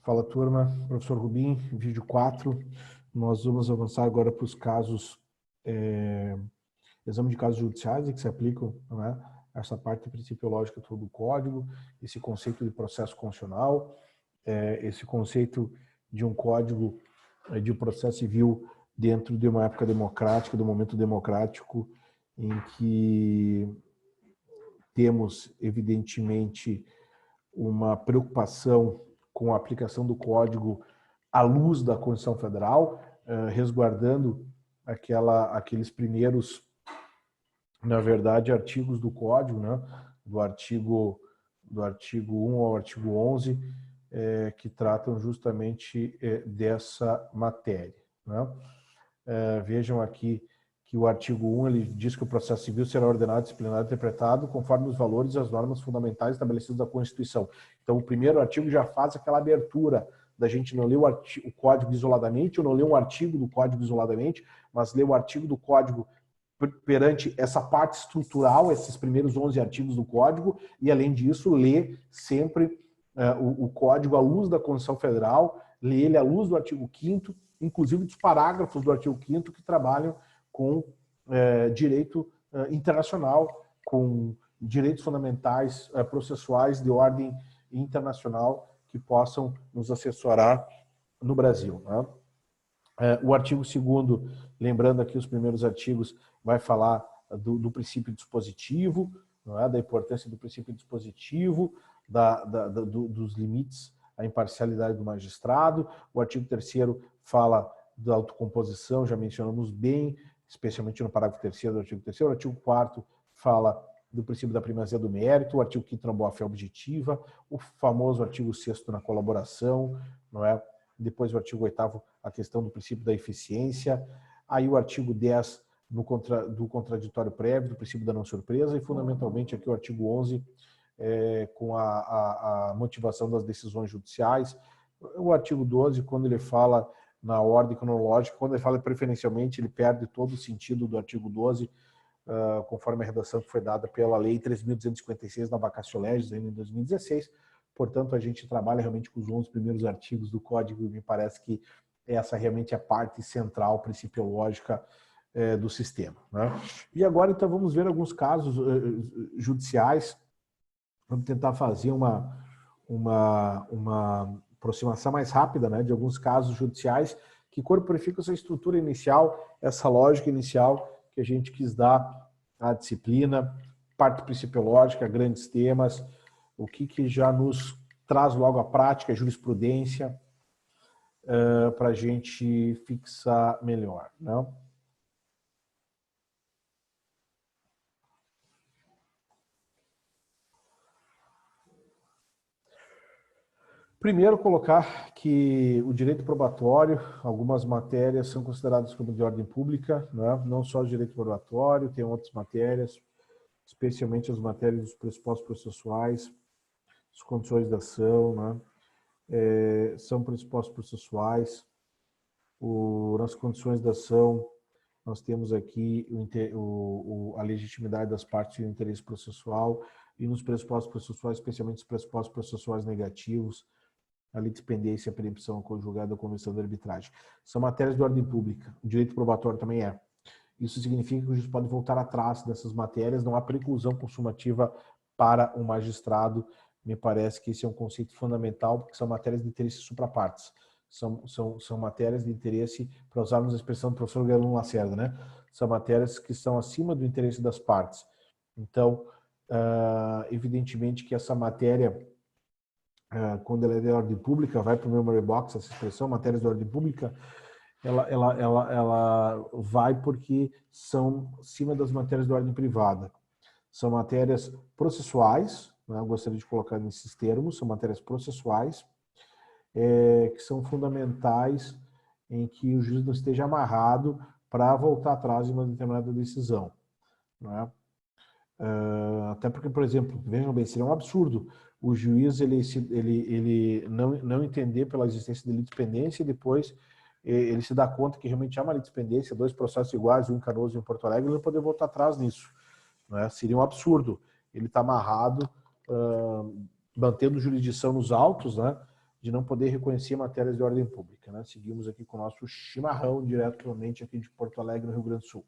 Fala, turma. Professor Rubim, vídeo 4. Nós vamos avançar agora para os casos, exame de casos judiciais que se aplicam, não é? Essa parte principiológica do código, esse conceito de processo constitucional, esse conceito de um código de um processo civil dentro de uma época democrática, do momento democrático, em que temos, evidentemente, uma preocupação com a aplicação do código à luz da Constituição Federal, resguardando aqueles primeiros, na verdade, artigos do código, né? do artigo 1 ao artigo 11, que tratam justamente dessa matéria. Né? Vejam aqui que o artigo 1 ele diz que o processo civil será ordenado, disciplinado e interpretado conforme os valores e as normas fundamentais estabelecidos na Constituição. Então, o primeiro artigo já faz aquela abertura da gente não ler o código isoladamente, ou não ler um artigo do código isoladamente, mas ler o artigo do código perante essa parte estrutural, esses primeiros 11 artigos do código, e, além disso, ler sempre o código à luz da Constituição Federal, ler ele à luz do artigo 5º, inclusive dos parágrafos do artigo 5º que trabalham com direito internacional, com direitos fundamentais processuais de ordem internacional que possam nos assessorar no Brasil. Né? O artigo 2º, lembrando aqui os primeiros artigos, vai falar do princípio dispositivo, não é? Da importância do princípio dispositivo, dos limites à imparcialidade do magistrado. O artigo 3º fala da autocomposição, já mencionamos bem, especialmente no parágrafo 3º do artigo 3º. O artigo 4º fala do princípio da primazia do mérito, o artigo 5º na boa-fé objetiva, o famoso artigo 6º na colaboração, não é? Depois o artigo 8º, a questão do princípio da eficiência, aí o artigo 10 do contraditório prévio, do princípio da não surpresa, e fundamentalmente aqui o artigo 11 com a motivação das decisões judiciais. O artigo 12, quando ele fala na ordem cronológica, quando ele fala preferencialmente, ele perde todo o sentido do artigo 12, conforme a redação que foi dada pela Lei 3.256 na vacatio legis, ainda em 2016. Portanto, a gente trabalha realmente com os 11 primeiros artigos do Código, e me parece que essa realmente é a parte central, principiológica do sistema. Né? E agora, então, vamos ver alguns casos judiciais. Vamos tentar fazer uma aproximação mais rápida, né, de alguns casos judiciais que corporificam essa estrutura inicial, essa lógica inicial que a gente quis dar à disciplina, parte principiológica, grandes temas, o que já nos traz logo a prática, a jurisprudência, para a gente fixar melhor. Né? Primeiro, colocar que o direito probatório, algumas matérias são consideradas como de ordem pública, né? Não só o direito probatório, tem outras matérias, especialmente as matérias dos pressupostos processuais, as condições da ação, né? São pressupostos processuais. Nas condições da ação, nós temos aqui a legitimidade das partes e o interesse processual, e nos pressupostos processuais, especialmente os pressupostos processuais negativos, a litispendência, a preempção, a conjugada, a convenção de arbitragem. São matérias de ordem pública. O direito probatório também é. Isso significa que o juiz pode voltar atrás dessas matérias, não há preclusão consumativa para o magistrado. Me parece que esse é um conceito fundamental, porque são matérias de interesse suprapartes. São matérias de interesse, para usarmos a expressão do professor Galão Lacerda, né? São matérias que estão acima do interesse das partes. Então, evidentemente que essa matéria, quando ela é de ordem pública, vai para o memory box, essa expressão, matérias de ordem pública, ela vai porque são acima das matérias de ordem privada. São matérias processuais, né, eu gostaria de colocar nesses termos, são matérias processuais, que são fundamentais em que o juiz não esteja amarrado para voltar atrás de uma determinada decisão. Né? Até porque, por exemplo, vejam bem, seria um absurdo o juiz ele não entender pela existência de litispendência e depois ele se dá conta que realmente há uma litispendência, 2 processos iguais, um em Canoas e um em Porto Alegre, ele não poder voltar atrás nisso. Né? Seria um absurdo. Ele está amarrado, mantendo jurisdição nos autos, né? de não poder reconhecer matérias de ordem pública, né? Seguimos aqui com o nosso chimarrão diretamente aqui de Porto Alegre, no Rio Grande do Sul.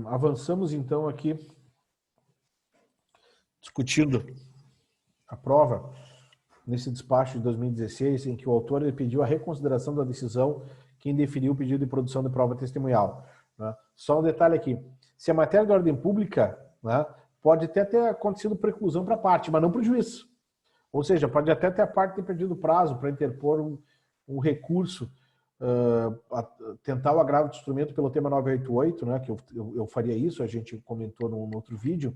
Avançamos então aqui discutindo a prova nesse despacho de 2016, em que o autor ele pediu a reconsideração da decisão que indeferiu o pedido de produção de prova testemunhal, né? Só um detalhe aqui: se a matéria de ordem pública, né, pode até ter acontecido preclusão para a parte, mas não para o juiz. Ou seja, pode até ter a parte ter perdido o prazo para interpor um recurso, tentar o agravo de instrumento pelo tema 988, né, que eu faria isso, a gente comentou num outro vídeo.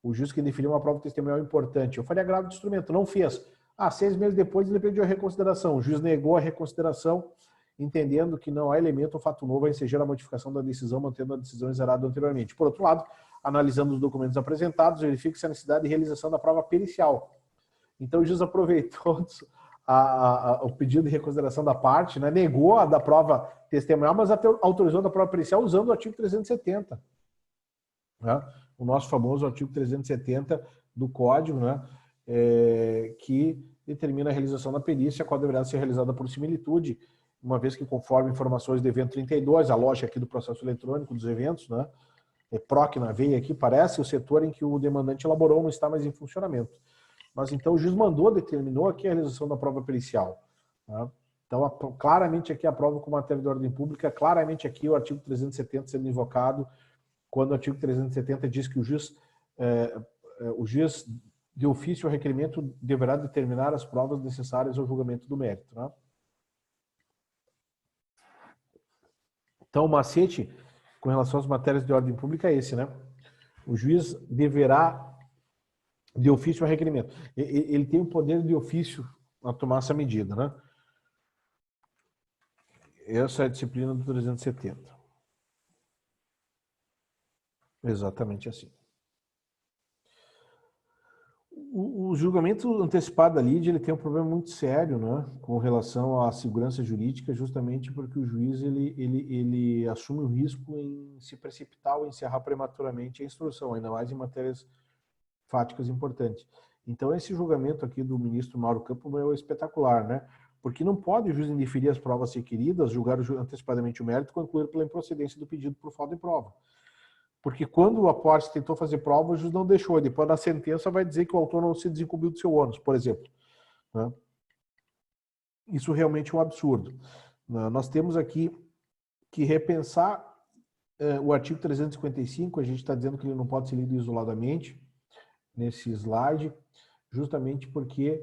O juiz que definiu uma prova testemunhal importante, eu faria agravo de instrumento, não fez. 6 meses depois ele pediu a reconsideração, o juiz negou a reconsideração, entendendo que não há elemento ou fato novo a ensejar a modificação da decisão, mantendo a decisão exarada anteriormente. Por outro lado, analisando os documentos apresentados, verifica-se a necessidade de realização da prova pericial. Então o juiz aproveitou o pedido de reconsideração da parte, né, negou a da prova testemunhal, mas até autorizou a da prova pericial usando o artigo 370. Né? O nosso famoso artigo 370 do Código, né, que determina a realização da perícia, a qual deverá ser realizada por similitude, uma vez que, conforme informações do evento 32, a lógica aqui do processo eletrônico dos eventos, né, PROC na veia aqui, parece o setor em que o demandante elaborou não está mais em funcionamento. Mas então o juiz determinou aqui a realização da prova pericial. Né? Então, claramente aqui a prova com matéria de ordem pública, claramente aqui o artigo 370 sendo invocado, quando o artigo 370 diz que o juiz de ofício ou requerimento deverá determinar as provas necessárias ao julgamento do mérito. Né? Então, o macete com relação às matérias de ordem pública é esse, né? O juiz deverá, de ofício ou requerimento, ele tem o poder de ofício a tomar essa medida, né? Essa é a disciplina do 370. Exatamente assim. O julgamento antecipado da lide, ele tem um problema muito sério, né, com relação à segurança jurídica, justamente porque o juiz ele assume o risco em se precipitar ou encerrar prematuramente a instrução, ainda mais em matérias fáticas importantes. Então, esse julgamento aqui do ministro Mauro Campos é espetacular, né? Porque não pode o juiz indeferir as provas requeridas, julgar antecipadamente o mérito, concluir pela improcedência do pedido por falta de prova. Porque quando o apóstolo tentou fazer prova, o juiz não deixou. Depois da sentença vai dizer que o autor não se desincumbiu do seu ônus, por exemplo. Né? Isso realmente é um absurdo. Nós temos aqui que repensar o artigo 355, a gente está dizendo que ele não pode ser lido isoladamente, nesse slide, justamente porque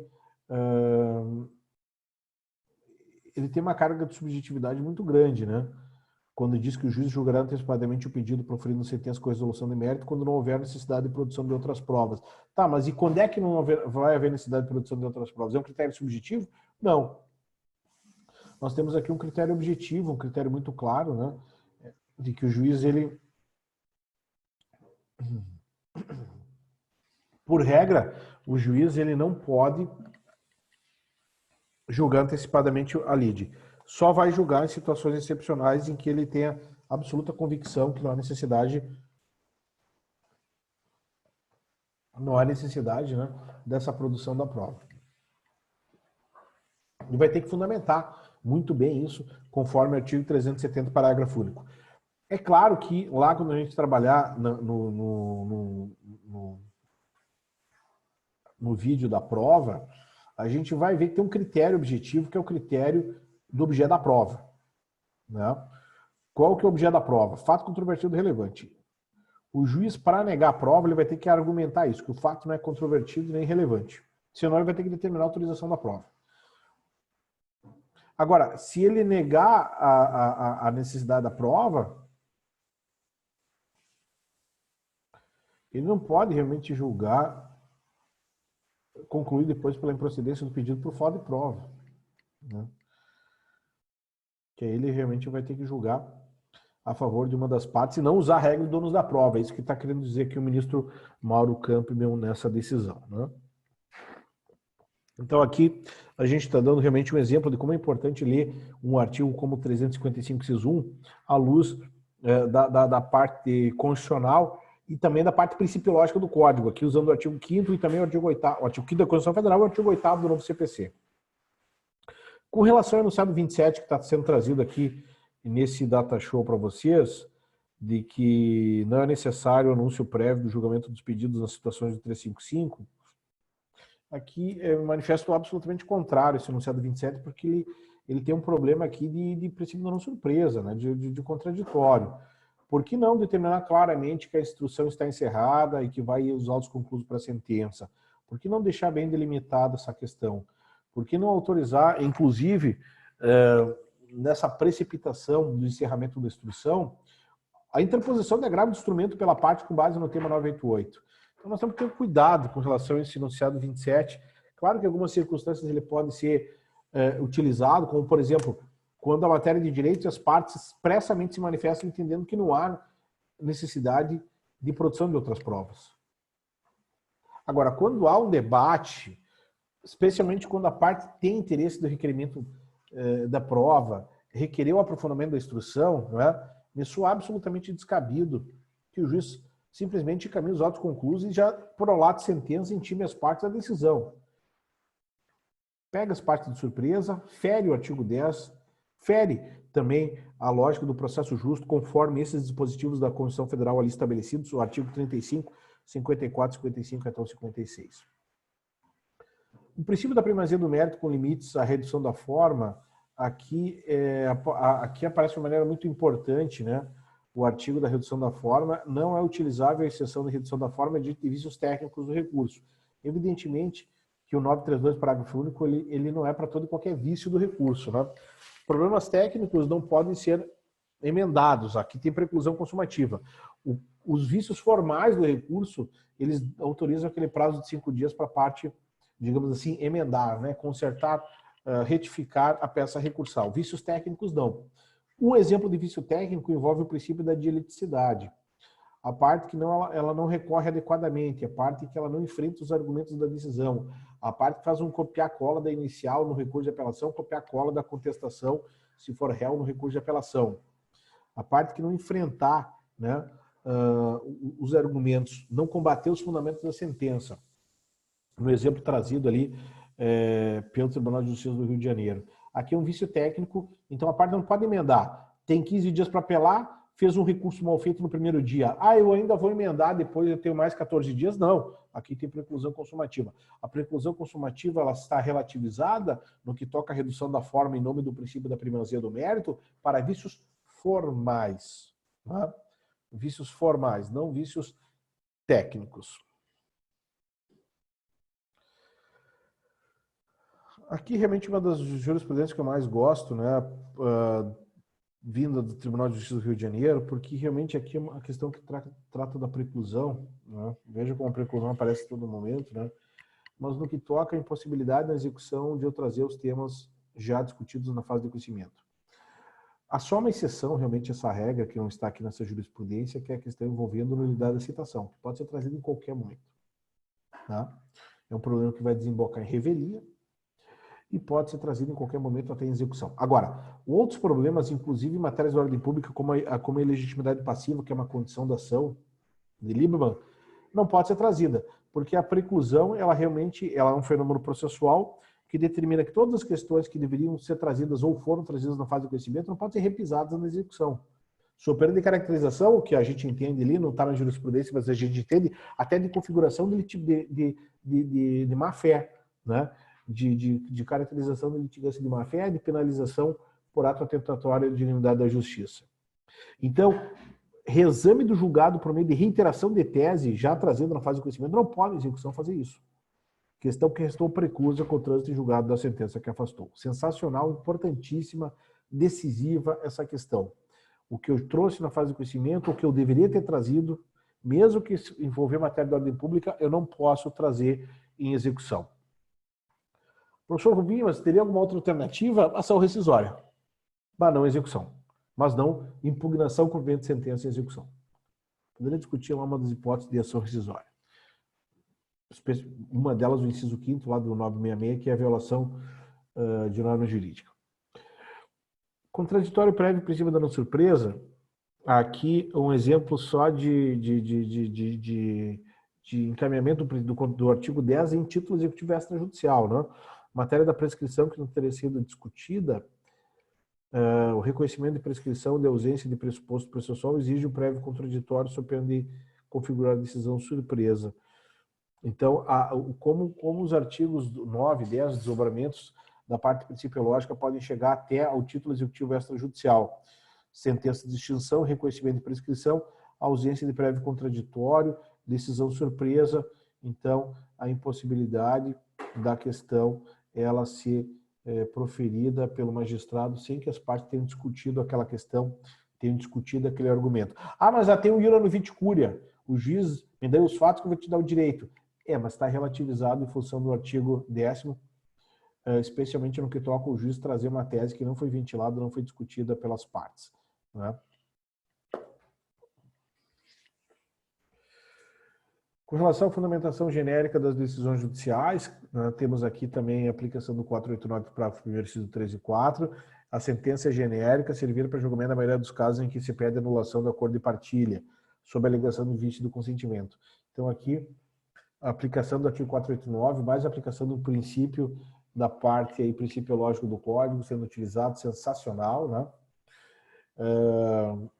ele tem uma carga de subjetividade muito grande, né? Quando diz que o juiz julgará antecipadamente o pedido proferindo sentença com resolução de mérito quando não houver necessidade de produção de outras provas. Tá, mas e quando é que não vai haver necessidade de produção de outras provas? É um critério subjetivo? Não. Nós temos aqui um critério objetivo, um critério muito claro, né? De que o juiz, ele... Por regra, o juiz ele não pode julgar antecipadamente a lide. Só vai julgar em situações excepcionais em que ele tenha absoluta convicção que não há necessidade, né, dessa produção da prova. E vai ter que fundamentar muito bem isso, conforme o artigo 370, parágrafo único. É claro que lá quando a gente trabalhar no vídeo da prova, a gente vai ver que tem um critério objetivo, que é o critério do objeto da prova. Né? Qual que é o objeto da prova? Fato controvertido relevante. O juiz, para negar a prova, ele vai ter que argumentar isso, que o fato não é controvertido nem relevante. Senão ele vai ter que determinar a autorização da prova. Agora, se ele negar a necessidade da prova, ele não pode realmente julgar, concluir depois pela improcedência do pedido por falta de prova. Né? Que aí ele realmente vai ter que julgar a favor de uma das partes e não usar a regra do ônus da prova. É isso que está querendo dizer aqui o ministro Mauro Campbell nessa decisão. Né? Então aqui a gente está dando realmente um exemplo de como é importante ler um artigo como 355, inciso 1, à luz da parte constitucional e também da parte principiológica do Código, aqui usando o artigo 5º e também o artigo 8º, o artigo 5º da Constituição Federal e o artigo 8º do novo CPC. Com relação ao enunciado 27, que está sendo trazido aqui nesse data show para vocês, de que não é necessário o anúncio prévio do julgamento dos pedidos nas situações do 355, aqui eu manifesto absolutamente contrário esse enunciado 27, porque ele tem um problema aqui de princípio da não surpresa, né, de contraditório. Por que não determinar claramente que a instrução está encerrada e que vai os autos conclusos para a sentença? Por que não deixar bem delimitada essa questão? Por que não autorizar, inclusive, nessa precipitação do encerramento da instrução, a interposição de agravo de instrumento pela parte com base no tema 988? Então, nós temos que ter cuidado com relação a esse enunciado 27. Claro que em algumas circunstâncias ele pode ser utilizado, como, por exemplo, quando a matéria de direitos as partes expressamente se manifestam entendendo que não há necessidade de produção de outras provas. Agora, quando há um debate, especialmente quando a parte tem interesse do requerimento da prova, requerer o aprofundamento da instrução, não é? Me soa absolutamente descabido que o juiz simplesmente encaminhe os autos conclusos e já, por prolate sentença, intime as partes da decisão. Pega as partes de surpresa, fere o artigo 10, fere também a lógica do processo justo, conforme esses dispositivos da Constituição Federal ali estabelecidos, o artigo 35, 54, 55 até o 56. O princípio da primazia do mérito com limites à redução da forma, aqui aparece de uma maneira muito importante, né? O artigo da redução da forma não é utilizável a exceção de redução da forma de vícios técnicos do recurso. Evidentemente que o 932, parágrafo único, ele não é para todo e qualquer vício do recurso, né? Problemas técnicos não podem ser emendados, aqui tem preclusão consumativa. Os vícios formais do recurso, eles autorizam aquele prazo de 5 dias para a parte, digamos assim, emendar, né? Consertar, retificar a peça recursal. Vícios técnicos não. Um exemplo de vício técnico envolve o princípio da dialeticidade. A parte que ela não recorre adequadamente, a parte que ela não enfrenta os argumentos da decisão, a parte que faz um copiar-cola da inicial no recurso de apelação, copiar-cola da contestação, se for réu, no recurso de apelação. A parte que não enfrentar, né, os argumentos, não combater os fundamentos da sentença. No exemplo trazido ali pelo Tribunal de Justiça do Rio de Janeiro. Aqui é um vício técnico, então a parte não pode emendar. Tem 15 dias para apelar, fez um recurso mal feito no primeiro dia. Eu ainda vou emendar, depois eu tenho mais 14 dias. Não, aqui tem preclusão consumativa. A preclusão consumativa ela está relativizada no que toca à redução da forma em nome do princípio da primazia do mérito para vícios formais. Né? Vícios formais, não vícios técnicos. Aqui, realmente, uma das jurisprudências que eu mais gosto, né, vinda do Tribunal de Justiça do Rio de Janeiro, porque realmente aqui é uma questão que trata da preclusão, né? Veja como a preclusão aparece a todo momento, né? Mas no que toca à impossibilidade da execução de eu trazer os temas já discutidos na fase de conhecimento. Há só uma exceção, realmente, essa regra, que não está aqui nessa jurisprudência, que é a questão envolvendo a nulidade da citação, que pode ser trazida em qualquer momento. Tá? É um problema que vai desembocar em revelia, e pode ser trazido em qualquer momento até em execução. Agora, outros problemas, inclusive em matérias de ordem pública, como a ilegitimidade passiva, que é uma condição da ação de Lieberman, não pode ser trazida, porque a preclusão, ela realmente é um fenômeno processual que determina que todas as questões que deveriam ser trazidas ou foram trazidas na fase de conhecimento não podem ser repisadas na execução. Sob pena de caracterização, o que a gente entende ali, não está na jurisprudência, mas a gente entende até de configuração de má-fé, né? De caracterização de litigância de má-fé, de penalização por ato atentatório de dignidade da justiça. Então, reexame do julgado por meio de reiteração de tese, já trazendo na fase de conhecimento, não pode a execução fazer isso. Questão que restou preclusa com o trânsito em julgado da sentença que afastou. Sensacional, importantíssima, decisiva essa questão. O que eu trouxe na fase de conhecimento, o que eu deveria ter trazido, mesmo que envolver matéria de ordem pública, eu não posso trazer em execução. Professor Rubinho, mas teria alguma outra alternativa? Ação rescisória. Mas não execução. Mas não impugnação com cumprimento de sentença em execução. Poderia discutir lá uma das hipóteses de ação rescisória. Uma delas, o inciso 5º, lá do 966, que é a violação de norma jurídica. Contraditório prévio e princípio da não surpresa, aqui um exemplo só de encaminhamento do artigo 10 em título executivo extrajudicial, né? Matéria da prescrição que não teria sido discutida, o reconhecimento de prescrição de ausência de pressuposto processual exige um prévio contraditório sob pena de configurar a decisão surpresa. Então, como os artigos 9, 10, desdobramentos da parte principiológica podem chegar até ao título executivo extrajudicial. Sentença de extinção, reconhecimento de prescrição, ausência de prévio contraditório, decisão surpresa. Então, a impossibilidade da questão ela ser proferida pelo magistrado sem que as partes tenham discutido aquela questão, tenham discutido aquele argumento. Ah, mas já tem o iura no viticúria. O juiz me deu os fatos que eu vou te dar o direito. Mas está relativizado em função do artigo 10º, especialmente no que toca o juiz trazer uma tese que não foi ventilada, não foi discutida pelas partes, né? Com relação à fundamentação genérica das decisões judiciais, né, temos aqui também a aplicação do 489 para o primeiro inciso 3 e 4. A sentença genérica servir para julgamento na maioria dos casos em que se pede anulação do acordo de partilha, sob a alegação do vício do consentimento. Então, aqui, a aplicação do artigo 489, mais a aplicação do princípio da parte aí, principiológico do Código sendo utilizado, sensacional, né?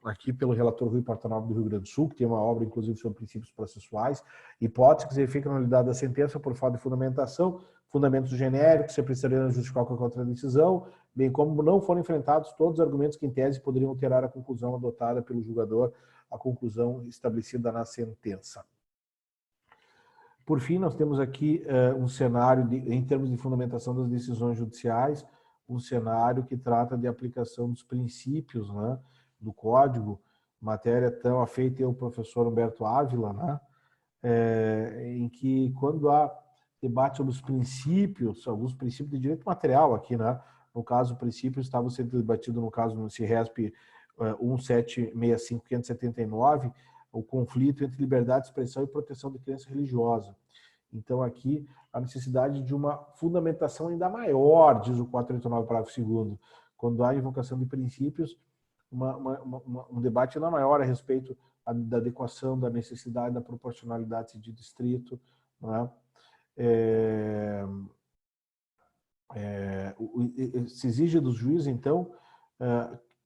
Aqui pelo relator Rui Portanova do Rio Grande do Sul, que tem uma obra, inclusive, sobre princípios processuais, hipótese que verifica a nulidade da sentença por falta de fundamentação, fundamentos genéricos, se precisaria justificar qualquer outra decisão, bem como não foram enfrentados todos os argumentos que, em tese, poderiam alterar a conclusão adotada pelo julgador, a conclusão estabelecida na sentença. Por fim, nós temos aqui um cenário, em termos de fundamentação das decisões judiciais, um cenário que trata de aplicação dos princípios, né, do Código, matéria tão afeita pelo professor Humberto Ávila, né, em que, quando há debate sobre os princípios, alguns princípios de direito material aqui, né, no caso, o princípio estava sendo debatido no caso no CIRESP 1765579, o conflito entre liberdade de expressão e proteção de crença religiosa. Então, aqui, a necessidade de uma fundamentação ainda maior, diz o 489, parágrafo 2º, quando há invocação de princípios, um debate ainda maior a respeito da adequação, da necessidade, da proporcionalidade de distrito, não é? Se exige dos juízes, então,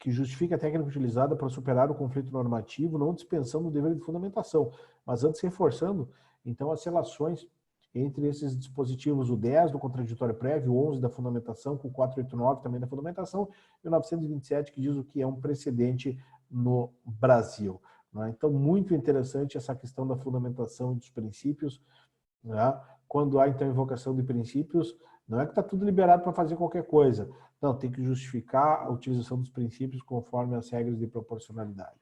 que justifique a técnica utilizada para superar o conflito normativo, não dispensando o dever de fundamentação, mas antes reforçando, então, as relações entre esses dispositivos, o 10 do contraditório prévio, o 11 da fundamentação, com o 489 também da fundamentação, e o 927 que diz o que é um precedente no Brasil. Né? Então, muito interessante essa questão da fundamentação dos princípios, né? Quando há, então, invocação de princípios, não é que está tudo liberado para fazer qualquer coisa. Não, tem que justificar a utilização dos princípios conforme as regras de proporcionalidade.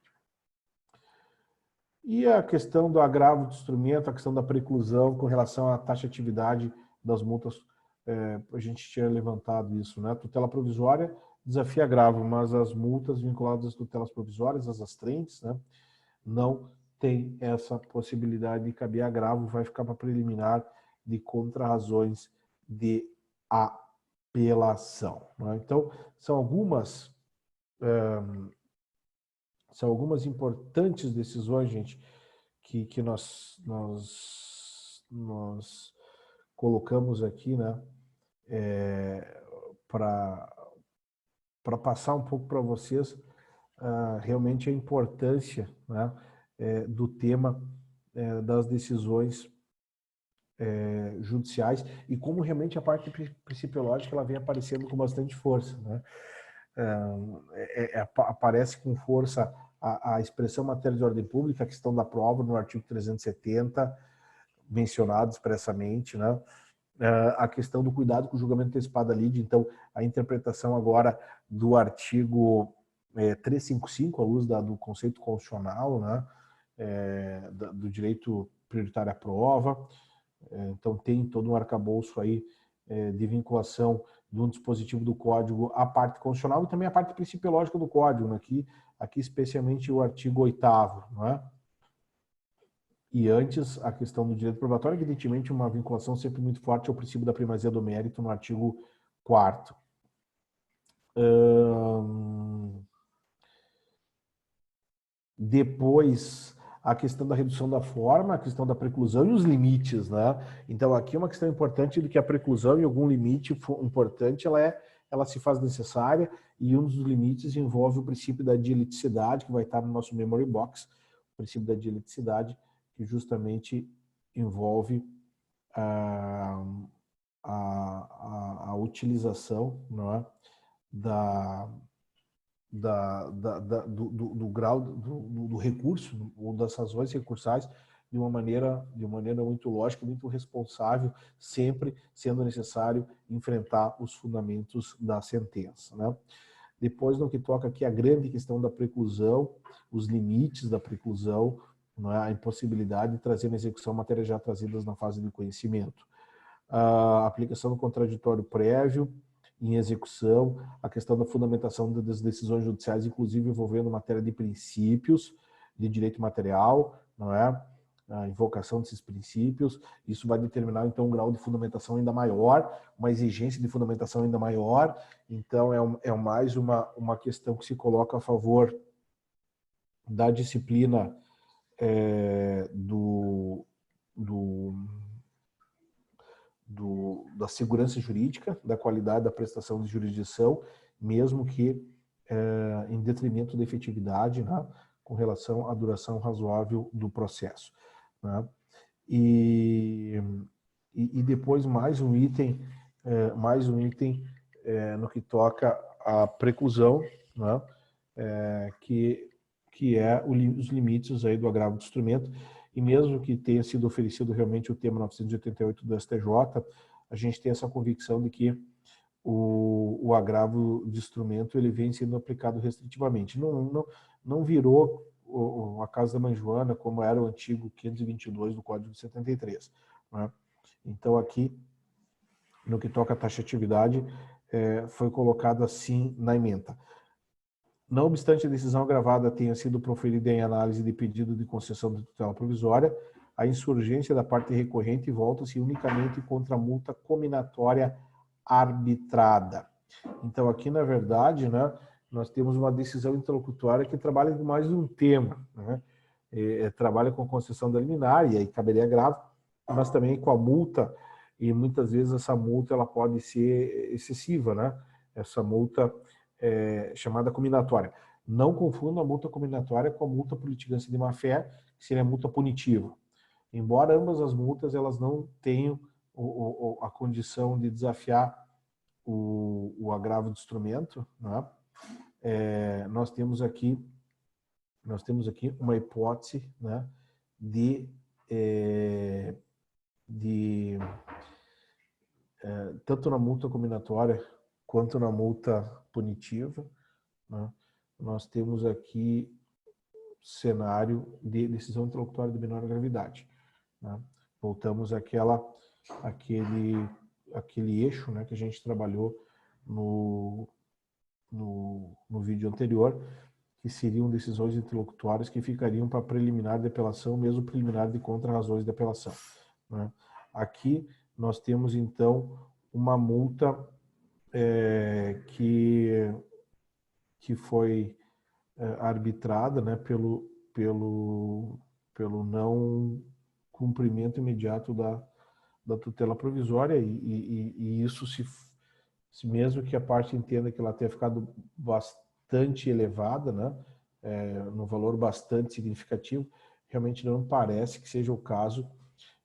E a questão do agravo do instrumento, a questão da preclusão com relação à taxatividade das multas, a gente tinha levantado isso, né? A tutela provisória desafia agravo, mas as multas vinculadas às tutelas provisórias, às astrentes, né, não tem essa possibilidade de caber agravo, vai ficar para preliminar de contra-razões de apelação. Né? Então, são algumas importantes decisões, gente, que nós colocamos aqui, né, para passar um pouco para vocês realmente a importância, né, do tema das decisões judiciais e como realmente a parte principiológica ela vem aparecendo com bastante força, né? Aparece com força a expressão matéria de ordem pública, a questão da prova no artigo 370, mencionado expressamente, né? A questão do cuidado com o julgamento antecipado da lide, então a interpretação agora do artigo 355, à luz do conceito constitucional, né? Do direito prioritário à prova. Então tem todo um arcabouço aí de vinculação de um dispositivo do Código à parte constitucional e também à parte principiológica do Código, né? Aqui especialmente o artigo 8º, não é? E antes, a questão do direito probatório, evidentemente, uma vinculação sempre muito forte ao princípio da primazia do mérito no artigo 4º. Depois, a questão da redução da forma, a questão da preclusão e os limites, né? Então, aqui é uma questão importante de que a preclusão e algum limite importante, ela se faz necessária, e um dos limites envolve o princípio da dieleticidade, que vai estar no nosso memory box, o princípio da dieleticidade, que justamente envolve a utilização, não é, do grau do recurso ou das razões recursais de uma maneira muito lógica, muito responsável, sempre sendo necessário enfrentar os fundamentos da sentença, né? Depois, no que toca aqui a grande questão da preclusão, os limites da preclusão, não é? A impossibilidade de trazer na execução matérias já trazidas na fase de conhecimento. A aplicação do contraditório prévio em execução, a questão da fundamentação das decisões judiciais, inclusive envolvendo matéria de princípios de direito material, não é? A invocação desses princípios, isso vai determinar então um grau de fundamentação ainda maior, uma exigência de fundamentação ainda maior, então é mais uma questão que se coloca a favor da disciplina da segurança jurídica, da qualidade da prestação de jurisdição, mesmo que em detrimento da efetividade, né, com relação à duração razoável do processo, né? E depois mais um item no que toca à preclusão, né, que é os limites aí do agravo do instrumento. E mesmo que tenha sido oferecido realmente o tema 988 do STJ, a gente tem essa convicção de que o agravo de instrumento ele vem sendo aplicado restritivamente. Não virou a Casa da Mãe Joana como era o antigo 522 do Código de 73. Né? Então aqui, no que toca à taxatividade, foi colocado assim na ementa. Não obstante a decisão agravada tenha sido proferida em análise de pedido de concessão de tutela provisória, a insurgência da parte recorrente volta-se unicamente contra a multa cominatória arbitrada. Então, aqui, na verdade, né, nós temos uma decisão interlocutória que trabalha com mais de um tema, né? Trabalha com concessão da liminar, e aí caberia agravo, mas também com a multa, e muitas vezes essa multa ela pode ser excessiva, né? Essa multa chamada cominatória. Não confunda a multa cominatória com a multa por litigância de má-fé, que seria a multa punitiva. Embora ambas as multas elas não tenham a condição de desafiar o agravo do instrumento, né? Nós temos aqui uma hipótese, né, tanto na multa cominatória quanto na multa punitiva, né, nós temos aqui cenário de decisão interlocutória de menor gravidade, né? Voltamos àquele eixo, né, que a gente trabalhou no vídeo anterior, que seriam decisões interlocutórias que ficariam para preliminar de apelação, mesmo preliminar de contra-razões de apelação, né? Aqui nós temos, então, uma multa que foi arbitrada, né, pelo não cumprimento imediato da tutela provisória, e isso se mesmo que a parte entenda que ela tenha ficado bastante elevada, né, no valor bastante significativo, realmente não parece que seja o caso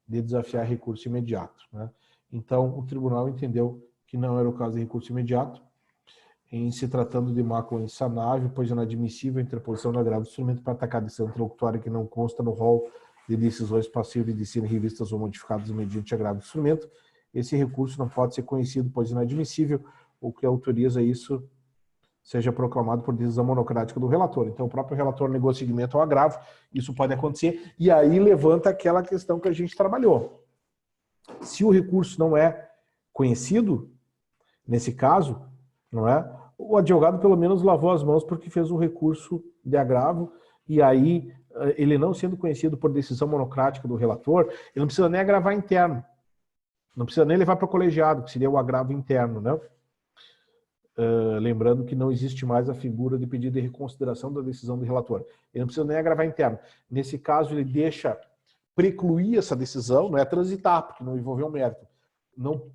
de desafiar recurso imediato, né? Então, o tribunal entendeu que não era o caso de recurso imediato, em se tratando de mácula insanável, pois inadmissível a interposição do agravo do instrumento para atacar a decisão interlocutória que não consta no rol de decisões passíveis de serem revistas ou modificadas mediante agravo do instrumento. Esse recurso não pode ser conhecido, pois inadmissível, o que autoriza isso seja proclamado por decisão monocrática do relator. Então, o próprio relator negou seguimento ao agravo, isso pode acontecer, e aí levanta aquela questão que a gente trabalhou. Se o recurso não é conhecido, nesse caso, não é? O advogado pelo menos lavou as mãos porque fez um recurso de agravo, e aí, ele não sendo conhecido por decisão monocrática do relator, ele não precisa nem agravar interno. Não precisa nem levar para o colegiado, que seria o agravo interno, né? lembrando que não existe mais a figura de pedido de reconsideração da decisão do relator. Ele não precisa nem agravar interno. Nesse caso, ele deixa precluir essa decisão, não é transitar, porque não envolveu mérito, não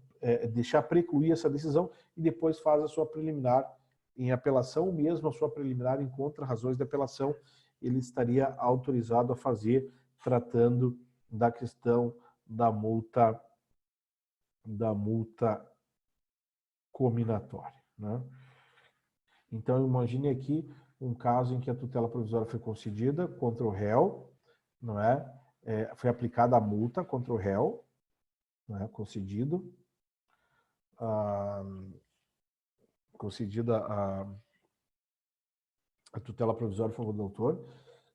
deixar precluir essa decisão e depois faz a sua preliminar em apelação, mesmo a sua preliminar em contra-razões de apelação, ele estaria autorizado a fazer, tratando da questão da multa cominatória, né? Então, imagine aqui um caso em que a tutela provisória foi concedida contra o réu, não é? Foi aplicada a multa contra o réu, não é? Concedida a tutela provisória em favor do autor,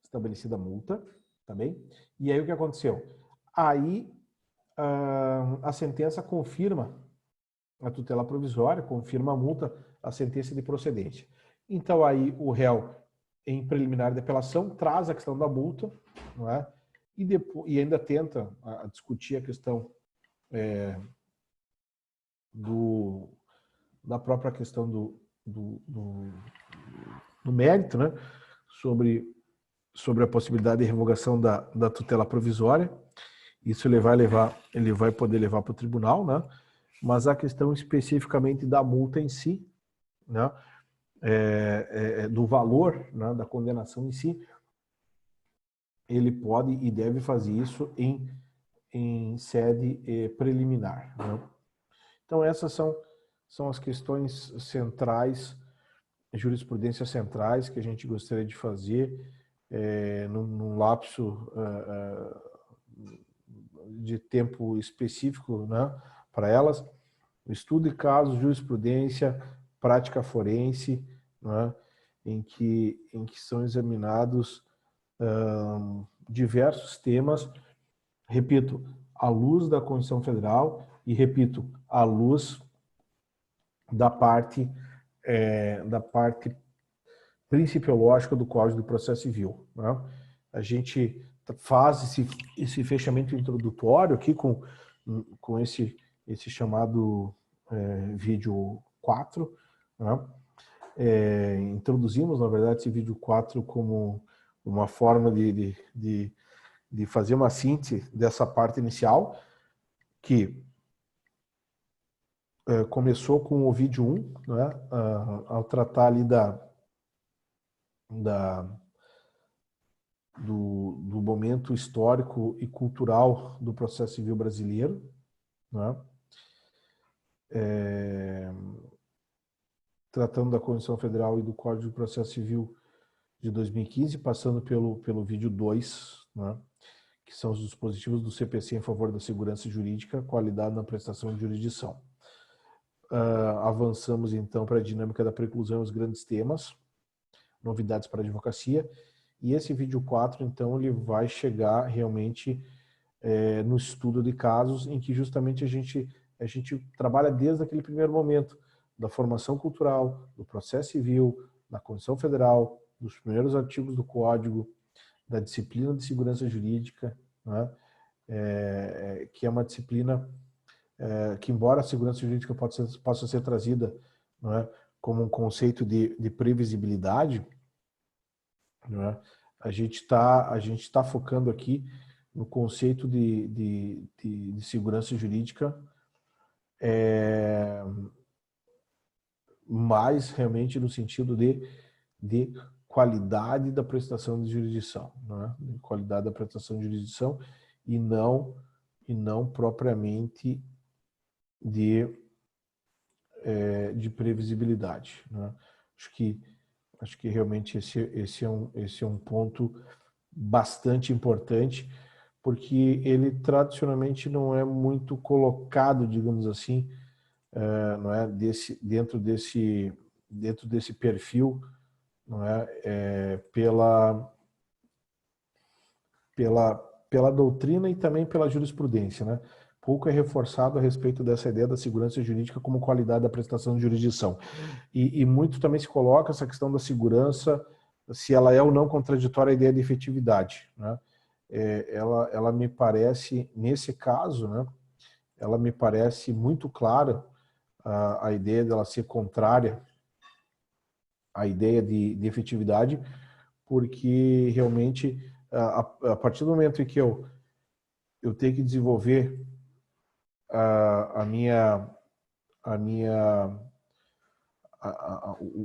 estabelecida a multa, tá bem? E aí o que aconteceu? Aí a sentença confirma a tutela provisória, confirma a multa, a sentença de procedência. Então aí o réu, em preliminar de apelação, traz a questão da multa, não é? E ainda tenta discutir a questão da própria questão do mérito, né? Sobre a possibilidade de revogação da tutela provisória. Isso ele vai poder levar para o tribunal, né? Mas a questão especificamente da multa em si, né? Do valor, né? Da condenação em si, ele pode e deve fazer isso em sede preliminar, né? Então essas são as questões centrais, jurisprudências centrais que a gente gostaria de fazer num lapso de tempo específico, né, para elas. Estudo de casos, jurisprudência, prática forense, né, em que são examinados diversos temas, repito, à luz da Constituição Federal e, repito, à luz da parte principiológica do Código do Processo Civil, né? A gente faz esse fechamento introdutório aqui com esse chamado vídeo 4, né? Introduzimos, na verdade, esse vídeo 4 como uma forma de fazer uma síntese dessa parte inicial, que começou com o vídeo 1, né? Ao tratar ali do momento histórico e cultural do processo civil brasileiro, né? Tratando da Constituição Federal e do Código de Processo Civil de 2015, passando pelo vídeo 2, né? Que são os dispositivos do CPC em favor da segurança jurídica, qualidade na prestação de jurisdição. Avançamos então para a dinâmica da preclusão e os grandes temas, novidades para a advocacia, e esse vídeo 4, então, ele vai chegar realmente no estudo de casos em que justamente a gente trabalha desde aquele primeiro momento da formação cultural, do processo civil, da Constituição Federal, dos primeiros artigos do Código, da disciplina de segurança jurídica, né? Que é uma disciplina que, embora a segurança jurídica possa ser trazida, né, como um conceito de previsibilidade, né, a gente está focando aqui no conceito de segurança jurídica, mais realmente no sentido de qualidade da prestação de jurisdição, né? De qualidade da prestação de jurisdição e não propriamente de previsibilidade, né? Acho que realmente esse é um ponto bastante importante, porque ele tradicionalmente não é muito colocado, digamos assim, não é, dentro desse perfil, não é, pela doutrina e também pela jurisprudência, né? Pouco é reforçado a respeito dessa ideia da segurança jurídica como qualidade da prestação de jurisdição. E muito também se coloca essa questão da segurança, se ela é ou não contraditória à ideia de efetividade, né? Ela me parece, nesse caso, né, ela me parece muito clara a ideia dela ser contrária a ideia de efetividade, porque realmente, a partir do momento em que eu tenho que desenvolver a minha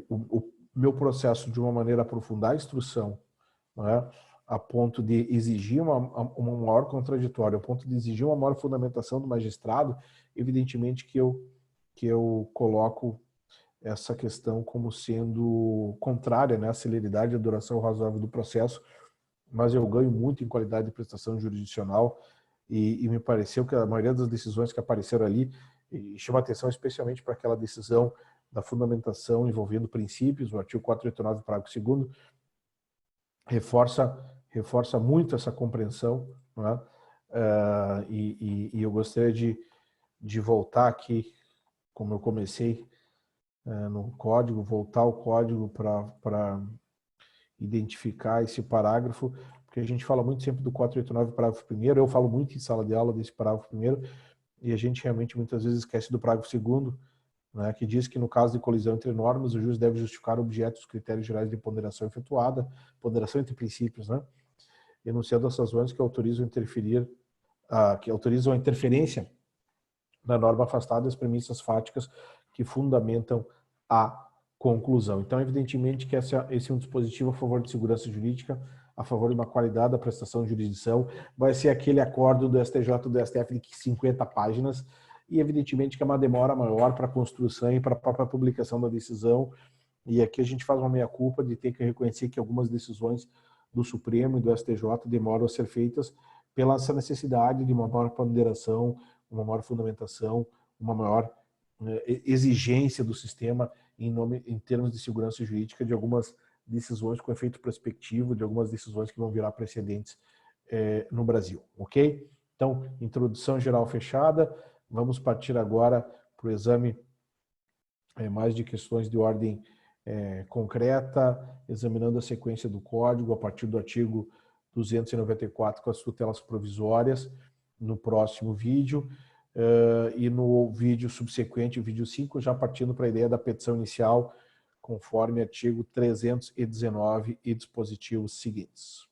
o meu processo de uma maneira a aprofundar a instrução, não é? A ponto de exigir uma maior contraditória, a ponto de exigir uma maior fundamentação do magistrado, evidentemente que eu coloco essa questão como sendo contrária, né, à celeridade e à duração razoável do processo, mas eu ganho muito em qualidade de prestação jurisdicional e me pareceu que a maioria das decisões que apareceram ali, e chama atenção especialmente para aquela decisão da fundamentação envolvendo princípios, o artigo 489, parágrafo 2º, reforça muito essa compreensão, não é? E eu gostaria de voltar aqui, como eu comecei no código, voltar ao código para identificar esse parágrafo, porque a gente fala muito sempre do 489, parágrafo 1º, eu falo muito em sala de aula desse parágrafo 1º, e a gente realmente muitas vezes esquece do parágrafo 2º, né, que diz que no caso de colisão entre normas, o juiz deve justificar objeto dos critérios gerais de ponderação efetuada, ponderação entre princípios, né, enunciando as razões que autorizam a interferência na norma afastada das premissas fáticas que fundamentam a conclusão. Então, evidentemente que esse é um dispositivo a favor de segurança jurídica, a favor de uma qualidade da prestação de jurisdição, vai ser aquele acordo do STJ e do STF de 50 páginas, e evidentemente que é uma demora maior para a construção e para a própria publicação da decisão, e aqui a gente faz uma meia-culpa de ter que reconhecer que algumas decisões do Supremo e do STJ demoram a ser feitas pela essa necessidade de uma maior ponderação, uma maior fundamentação, uma maior exigência do sistema em termos de segurança jurídica de algumas decisões com efeito prospectivo, de algumas decisões que vão virar precedentes no Brasil, ok? Então, introdução geral fechada, vamos partir agora para o exame mais de questões de ordem concreta, examinando a sequência do código a partir do artigo 294 com as tutelas provisórias no próximo vídeo, e no vídeo subsequente, o vídeo 5, já partindo para a ideia da petição inicial, conforme artigo 319 e dispositivos seguintes.